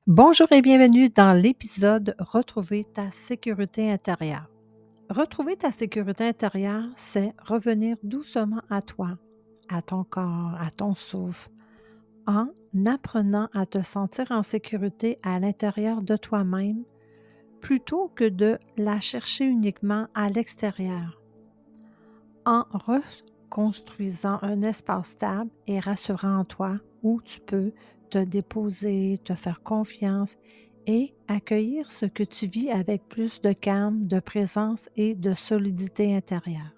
Bonjour et bienvenue dans l'épisode Retrouver ta sécurité intérieure. Retrouver ta sécurité intérieure, c'est revenir doucement à toi, à ton corps, à ton souffle, en apprenant à te sentir en sécurité à l'intérieur de toi-même plutôt que de la chercher uniquement à l'extérieur, en reconstruisant un espace stable et rassurant en toi où tu peux te déposer, te faire confiance et accueillir ce que tu vis avec plus de calme, de présence et de solidité intérieure.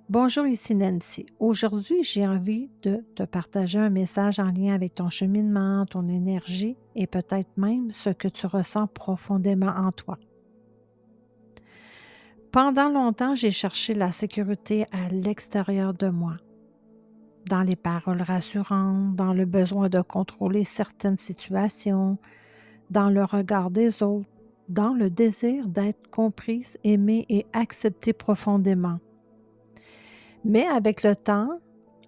Bonjour, ici Nancy. Aujourd'hui, j'ai envie de te partager un message en lien avec ton cheminement, ton énergie et peut-être même ce que tu ressens profondément en toi. Pendant longtemps, j'ai cherché la sécurité à l'extérieur de moi, dans les paroles rassurantes, dans le besoin de contrôler certaines situations, dans le regard des autres, dans le désir d'être comprise, aimée et acceptée profondément. Mais avec le temps,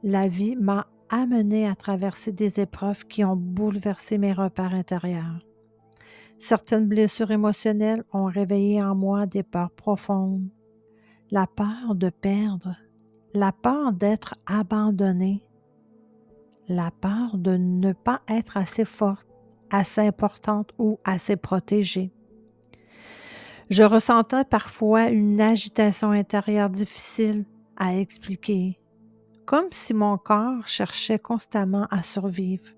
la vie m'a amenée à traverser des épreuves qui ont bouleversé mes repères intérieurs. Certaines blessures émotionnelles ont réveillé en moi des peurs profondes, la peur de perdre, la peur d'être abandonnée, la peur de ne pas être assez forte, assez importante ou assez protégée. Je ressentais parfois une agitation intérieure difficile à expliquer, comme si mon corps cherchait constamment à survivre,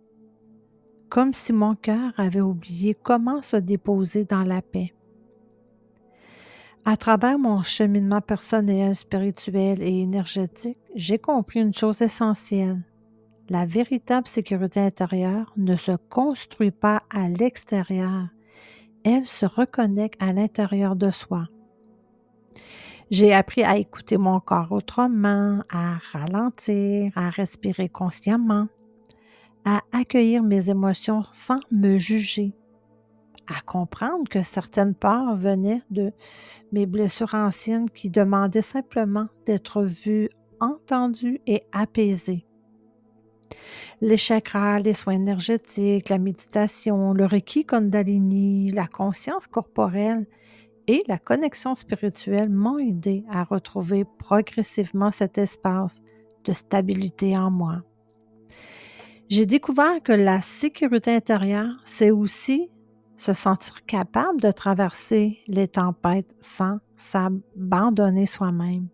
comme si mon cœur avait oublié comment se déposer dans la paix. À travers mon cheminement personnel, spirituel et énergétique, j'ai compris une chose essentielle. La véritable sécurité intérieure ne se construit pas à l'extérieur, elle se reconnecte à l'intérieur de soi. J'ai appris à écouter mon corps autrement, à ralentir, à respirer consciemment, à accueillir mes émotions sans me juger, à comprendre que certaines peurs venaient de mes blessures anciennes qui demandaient simplement d'être vues, entendues et apaisées. Les chakras, les soins énergétiques, la méditation, le Reiki Kundalini, la conscience corporelle et la connexion spirituelle m'ont aidé à retrouver progressivement cet espace de stabilité en moi. J'ai découvert que la sécurité intérieure, c'est aussi se sentir capable de traverser les tempêtes sans s'abandonner soi-même,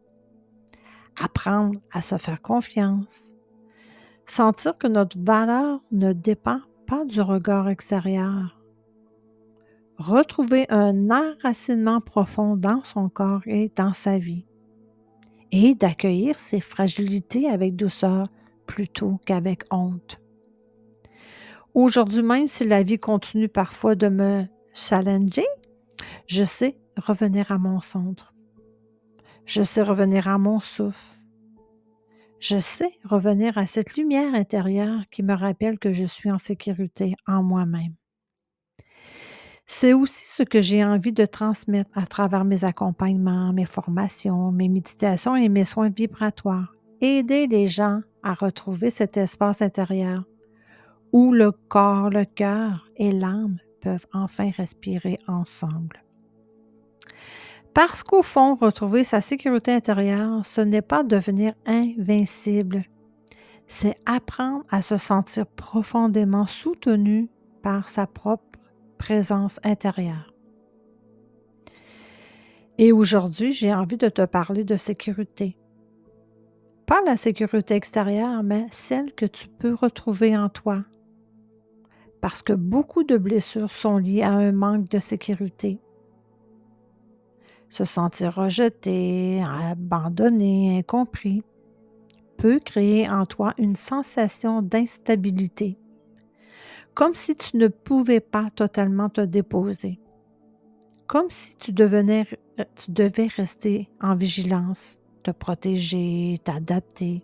apprendre à se faire confiance, sentir que notre valeur ne dépend pas du regard extérieur, retrouver un enracinement profond dans son corps et dans sa vie, et d'accueillir ses fragilités avec douceur plutôt qu'avec honte. Aujourd'hui même, si la vie continue parfois de me challenger, je sais revenir à mon centre. Je sais revenir à mon souffle. Je sais revenir à cette lumière intérieure qui me rappelle que je suis en sécurité en moi-même. C'est aussi ce que j'ai envie de transmettre à travers mes accompagnements, mes formations, mes méditations et mes soins vibratoires. Aider les gens à retrouver cet espace intérieur où le corps, le cœur et l'âme peuvent enfin respirer ensemble. Parce qu'au fond, retrouver sa sécurité intérieure, ce n'est pas devenir invincible, c'est apprendre à se sentir profondément soutenu par sa propre présence intérieure. Et aujourd'hui, j'ai envie de te parler de sécurité. Pas la sécurité extérieure, mais celle que tu peux retrouver en toi. Parce que beaucoup de blessures sont liées à un manque de sécurité. Se sentir rejeté, abandonné, incompris peut créer en toi une sensation d'instabilité, comme si tu ne pouvais pas totalement te déposer, comme si tu devais rester en vigilance, te protéger, t'adapter.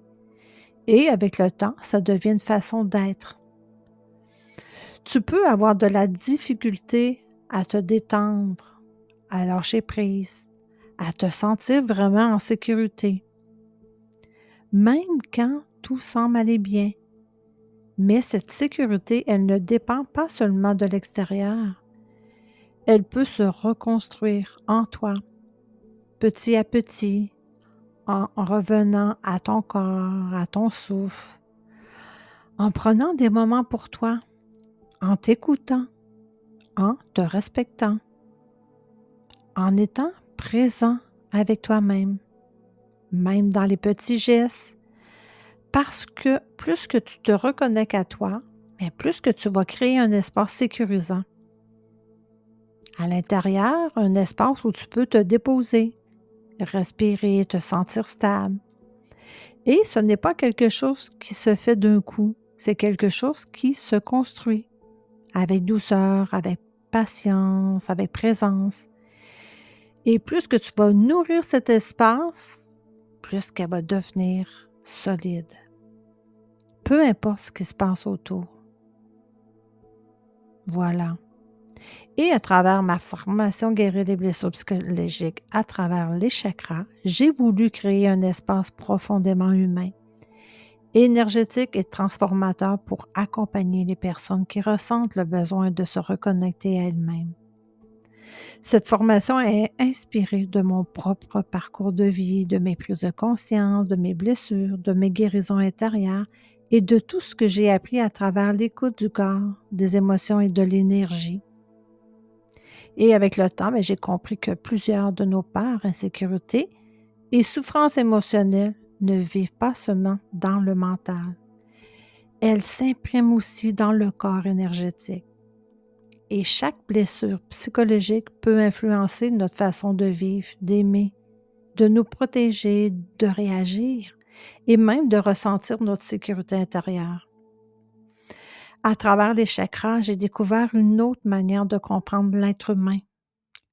Et avec le temps, ça devient une façon d'être. Tu peux avoir de la difficulté à te détendre, à lâcher prise, à te sentir vraiment en sécurité, même quand tout semble aller bien. Mais cette sécurité, elle ne dépend pas seulement de l'extérieur. Elle peut se reconstruire en toi, petit à petit, en revenant à ton corps, à ton souffle, en prenant des moments pour toi, en t'écoutant, en te respectant, en étant présent avec toi-même, même dans les petits gestes, parce que plus que tu te reconnectes à toi, mais plus que tu vas créer un espace sécurisant. À l'intérieur, un espace où tu peux te déposer, respirer, te sentir stable. Et ce n'est pas quelque chose qui se fait d'un coup, c'est quelque chose qui se construit avec douceur, avec patience, avec présence. Et plus que tu vas nourrir cet espace, plus qu'elle va devenir solide. Peu importe ce qui se passe autour. Voilà. Et à travers ma formation Guérir les blessures psychologiques à travers les chakras, j'ai voulu créer un espace profondément humain, énergétique et transformateur pour accompagner les personnes qui ressentent le besoin de se reconnecter à elles-mêmes. Cette formation est inspirée de mon propre parcours de vie, de mes prises de conscience, de mes blessures, de mes guérisons intérieures et de tout ce que j'ai appris à travers l'écoute du corps, des émotions et de l'énergie. Et avec le temps, j'ai compris que plusieurs de nos peurs, insécurité et souffrances émotionnelles ne vivent pas seulement dans le mental. Elles s'impriment aussi dans le corps énergétique. Et chaque blessure psychologique peut influencer notre façon de vivre, d'aimer, de nous protéger, de réagir et même de ressentir notre sécurité intérieure. À travers les chakras, j'ai découvert une autre manière de comprendre l'être humain.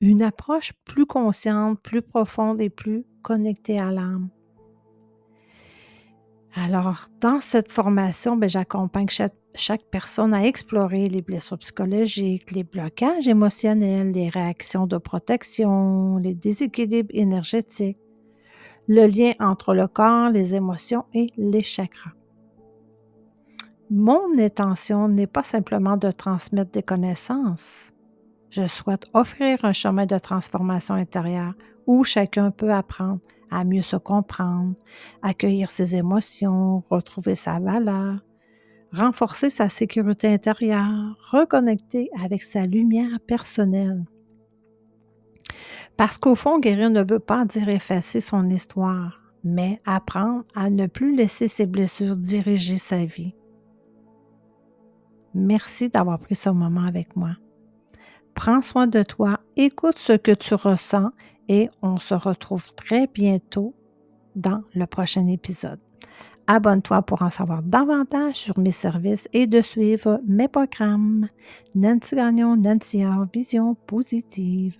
Une approche plus consciente, plus profonde et plus connectée à l'âme. Alors, dans cette formation, j'accompagne chaque personne à explorer les blessures psychologiques, les blocages émotionnels, les réactions de protection, les déséquilibres énergétiques, le lien entre le corps, les émotions et les chakras. Mon intention n'est pas simplement de transmettre des connaissances. Je souhaite offrir un chemin de transformation intérieure où chacun peut apprendre à mieux se comprendre, accueillir ses émotions, retrouver sa valeur, renforcer sa sécurité intérieure, reconnecter avec sa lumière personnelle. Parce qu'au fond, guérir ne veut pas dire effacer son histoire, mais apprendre à ne plus laisser ses blessures diriger sa vie. Merci d'avoir pris ce moment avec moi. Prends soin de toi, écoute ce que tu ressens et on se retrouve très bientôt dans le prochain épisode. Abonne-toi pour en savoir davantage sur mes services et de suivre mes programmes. Nancy Gagnon, Nancy Vision Positive.